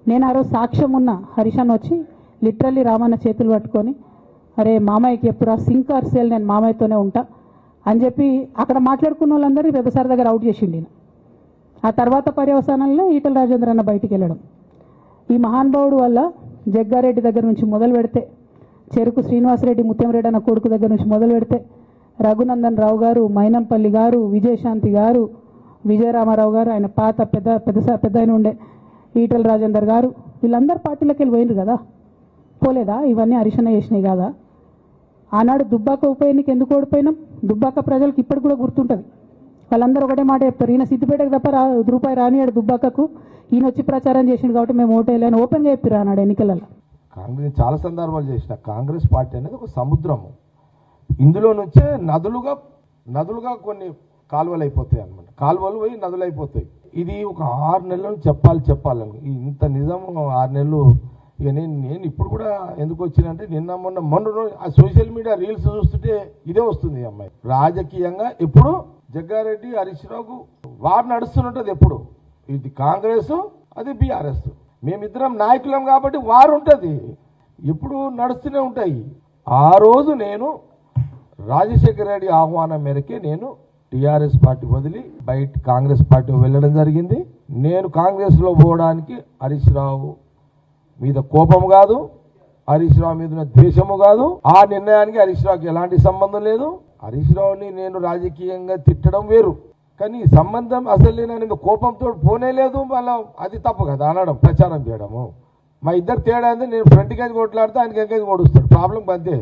నేను ఆ రోజు సాక్ష్యం ఉన్న హరీష్ వచ్చి లిటరల్లీ రామన్న చేతులు పట్టుకొని అరే మామయ్యకి ఎప్పుడు ఆ సింక్ ఆర్ సేల్ నేను మామయ్యతోనే ఉంటా అని చెప్పి అక్కడ మాట్లాడుకున్న వాళ్ళందరూ వ్యవసాయ దగ్గర అవుట్ చేసిండి. ఆ తర్వాత పర్యవసానంలో ఈటల రాజేంద్ర అన్న బయటికి వెళ్ళడం. ఈ మహానుభావుడు వల్ల జగ్గారెడ్డి దగ్గర నుంచి మొదలు పెడితే, చెరుకు శ్రీనివాసరెడ్డి ముత్యంరెడ్డి అన్న కొడుకు దగ్గర నుంచి మొదలు పెడితే, రఘునందన్ రావు గారు, మైనంపల్లి గారు, విజయశాంతి గారు, విజయరామారావు గారు, ఆయన పాత పెద్ద ఆయన ఉండే ఈటల రాజేందర్ గారు, వీళ్ళందరూ పార్టీలకు వెళ్ళి పోయినారు కదా. పోలేదా? ఇవన్నీ హరిశన్న చేసినాయి కాదా? ఆనాడు దుబ్బాక ఉప ఎన్నిక ఎందుకు ఓడిపోయినాం? దుబ్బాక ప్రజలకు ఇప్పటికి కూడా గుర్తుంటుంది. వాళ్ళందరూ ఒకటే మాట చెప్తారు, ఈయన సిద్దిపేటకు తప్ప రూపాయి రానియాడు దుబ్బాకకు, ఈయన వచ్చి ప్రచారం చేసిండు కాబట్టి మేము ఓటేయాలని ఓపెన్గా చెప్పారు ఆనాడు ఎన్నికలలో. కాంగ్రెస్ చాలా సందర్భాలు చేసిన కాంగ్రెస్ పార్టీ అనేది ఒక సముద్రము. ఇందులో నుంచే నదులుగా కొన్ని కాలువలు అయిపోతాయి అన్నమాట. కాలువలు పోయి నదులు అయిపోతాయి. ఇది ఒక 6 నెలలు చెప్పాలని ఇంత నిజం 6 నెలలు. ఇక నేను ఇప్పుడు కూడా ఎందుకు వచ్చినంటే మొన్న ఆ సోషల్ మీడియా రీల్స్ చూస్తుంటే ఇదే వస్తుంది. ఈ అమ్మాయి రాజకీయంగా ఎప్పుడు జగ్గారెడ్డి హరీష్ రావుకు వారు నడుస్తుంటది. ఎప్పుడు ఇది కాంగ్రెస్, అది బీఆర్ఎస్, మేమిద్దరం నాయకులం కాబట్టి వారు ఉంటుంది, ఎప్పుడు నడుస్తూనే ఉంటాయి. ఆ రోజు నేను రాజశేఖర రెడ్డి ఆహ్వానం మేరకే నేను టీఆర్ఎస్ పార్టీ వదిలి బయట కాంగ్రెస్ పార్టీ వెళ్ళడం జరిగింది. నేను కాంగ్రెస్లో పోవడానికి హరీష్ రావు మీద కోపం కాదు, హరీష్ రావు మీద ద్వేషము కాదు. ఆ నిర్ణయానికి హరీష్ రావుకి ఎలాంటి సంబంధం లేదు. హరీష్ రావుని నేను రాజకీయంగా తిట్టడం వేరు, కానీ సంబంధం అసలు నేను కోపంతో పోనే లేదు. మళ్ళీ అది తప్పు కదా అనడం, ప్రచారం చేయడము. మా ఇద్దరు తేడా అంటే నేను ఫ్రంట్ కేజ్ కొట్లాడితే ఆయనకి ఎంకేజ్ కొడుస్తాడు. ప్రాబ్లం అంతే.